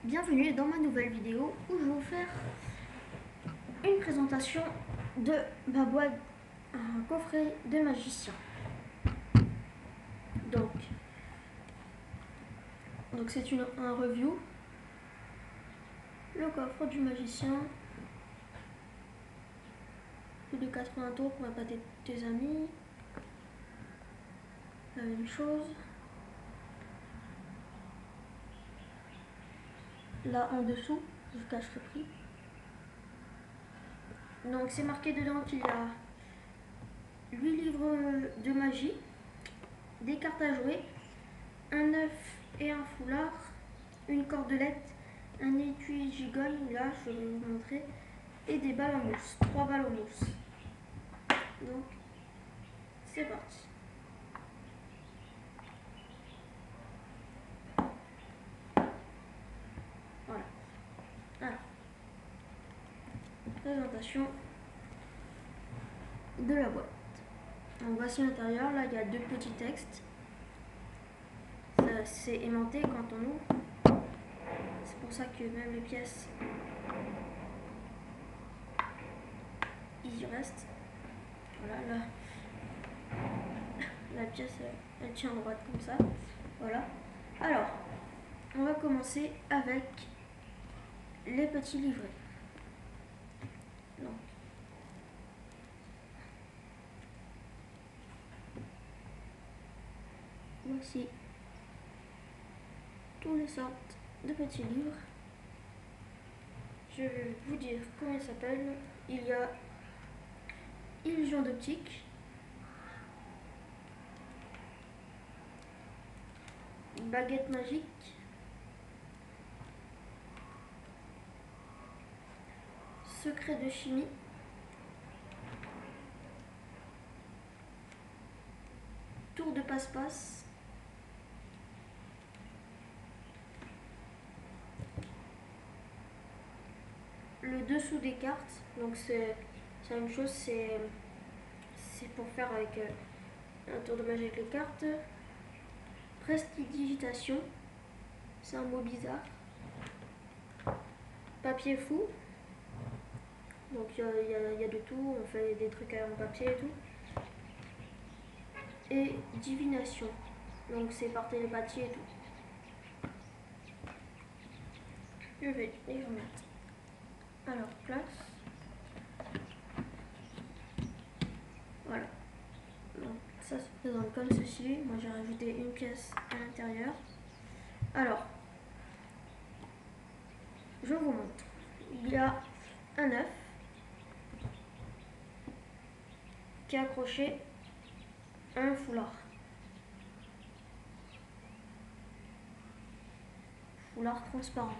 Bienvenue dans ma nouvelle vidéo où je vais vous faire une présentation de ma boîte, un coffret de magicien. Donc c'est un review. Le coffre du magicien, plus de 80 tours pour appâter tes amis. La même chose. Là en dessous, je cache le prix. Donc c'est marqué dedans qu'il y a 8 livres de magie, des cartes à jouer, un œuf et un foulard, une cordelette, un étui gigogne, là je vais vous montrer, et des balles en mousse, 3 balles en mousse. Donc c'est parti. Voilà. Alors, présentation de la boîte. Donc voici l'intérieur, là il y a 2 petits textes. C'est aimanté quand on ouvre. C'est pour ça que même les pièces, ils y restent. Voilà, là, la pièce, elle tient en droite comme ça. Voilà. Alors, on va commencer avec les petits livrets. Donc, voici toutes les sortes de petits livres. Je vais vous dire comment ils s'appellent. Il y a Illusion d'optique, Baguette magique, Secret de chimie, Tour de passe-passe, le dessous des cartes. Donc c'est la même chose, c'est pour faire avec un tour de magie avec les cartes. Prestidigitation, c'est un mot bizarre. Papier fou, donc il y a de tout, on fait des trucs en papier et tout. Et divination, donc c'est par télépathie et tout. Je vais les remettre à leur place. Voilà. Donc ça se présente comme ceci. Moi j'ai rajouté une pièce à l'intérieur. Alors, je vous montre. Il y a un œuf qui est accroché à un foulard. Foulard transparent.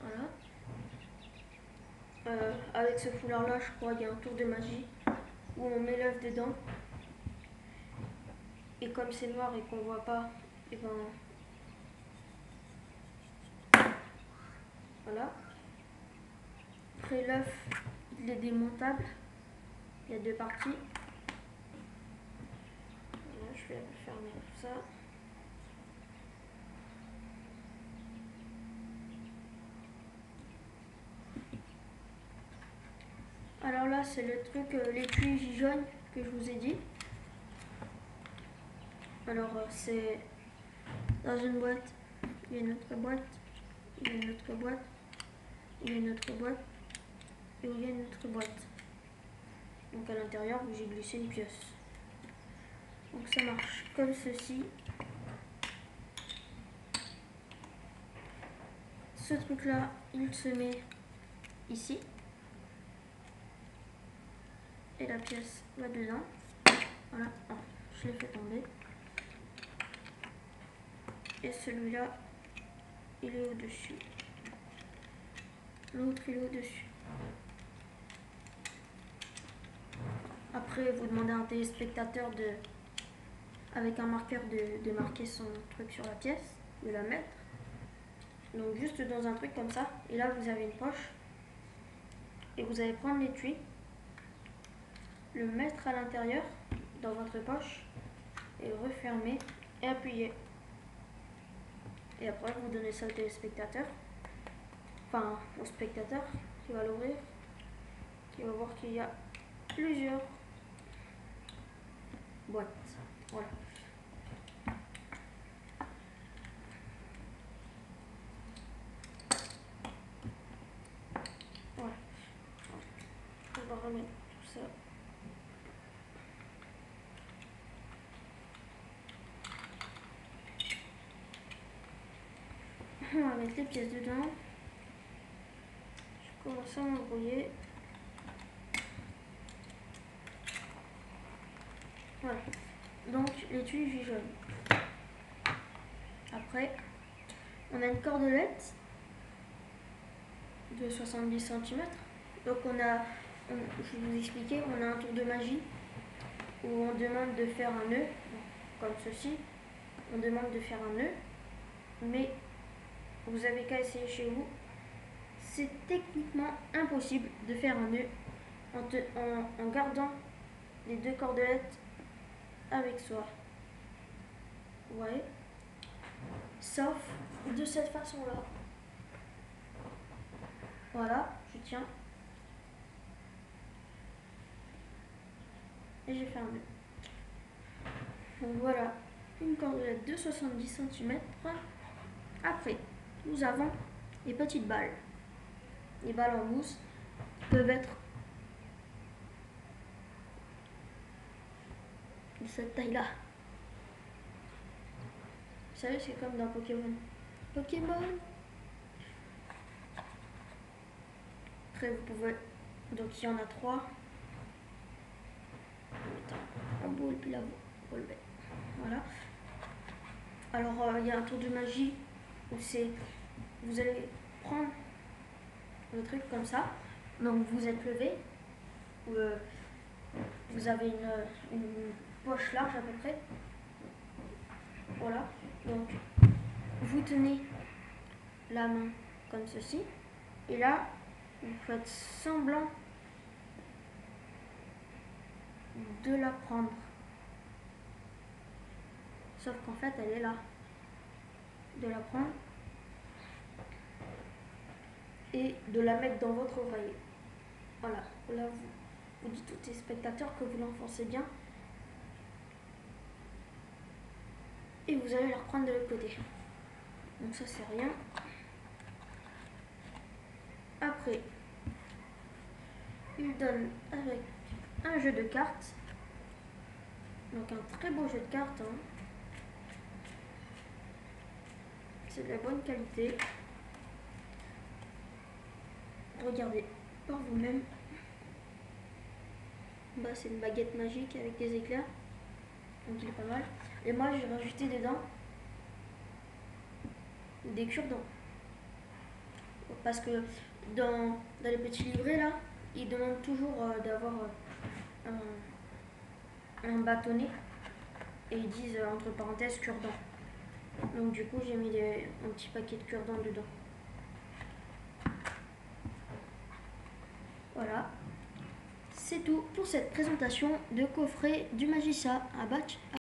Voilà. Avec ce foulard là, je crois qu'il y a un tour de magie où on met l'œuf dedans. Et comme c'est noir et qu'on voit pas, et ben voilà. Après l'œuf, il est démontable. Il y a 2 parties. Voilà, je vais fermer tout ça. Alors là, c'est le truc, l'étui gigogne que je vous ai dit. Alors c'est dans une boîte, il y a une autre boîte, il y a une autre boîte, il y a une autre boîte, et il y a une autre boîte. Donc à l'intérieur, j'ai glissé une pièce. Donc ça marche comme ceci. Ce truc là, il se met ici. Et la pièce va dedans. Voilà, oh, je l'ai fait tomber. Et celui-là, il est au-dessus. L'autre, il est au-dessus. Après, vous demandez à un téléspectateur avec un marqueur de marquer son truc sur la pièce, de la mettre. Donc juste dans un truc comme ça. Et là, vous avez une poche. Et vous allez prendre l'étui, le mettre à l'intérieur, dans votre poche, et refermer et appuyer. Et après, vous donnez ça au téléspectateur, enfin au spectateur qui va l'ouvrir, qui va voir qu'il y a plusieurs boîtes. Voilà. Voilà. On va remettre tout ça. On va mettre les pièces dedans. Je commence à m'embrouiller. Voilà. Donc l'étui jaune. Après, on a une cordelette de 70 cm. Donc je vais vous expliquer, on a un tour de magie où on demande de faire un nœud, comme ceci. On demande de faire un nœud, mais vous avez qu'à essayer chez vous. C'est techniquement impossible de faire un nœud en gardant les deux cordelettes avec soi. Vous voyez? Sauf de cette façon-là. Voilà, je tiens. Et j'ai fait un nœud. Donc voilà, une cordelette de 70 cm. Après, nous avons les petites balles. Les balles en mousse peuvent être de cette taille-là. Vous savez, c'est comme dans Pokémon. Après, vous pouvez... Donc, il y en a 3. En boule, puis là, vous relevez. Voilà. Alors, il y a un tour de magie où c'est... Vous allez prendre le truc comme ça. Donc, vous êtes levé. Vous avez une poche large à peu près. Voilà. Donc, vous tenez la main comme ceci. Et là, vous faites semblant de la prendre. Sauf qu'en fait, elle est là. De la prendre et de la mettre dans votre oreille. Voilà. Là, vous dites aux téléspectateurs que vous l'enfoncez bien. Et vous allez la reprendre de l'autre côté. Donc ça, c'est rien. Après, il donne avec un jeu de cartes. Donc un très beau jeu de cartes. Hein. C'est de la bonne qualité. Regardez par vous-même. Bah, c'est une baguette magique avec des éclairs. Donc il est pas mal. Et moi, j'ai rajouté dedans des cure-dents. Parce que dans les petits livrets là, ils demandent toujours d'avoir un bâtonnet. Et ils disent entre parenthèses cure-dents. Donc du coup, j'ai mis un petit paquet de cure-dents dedans. Voilà. C'est tout pour cette présentation de coffret du Magicka à Batch.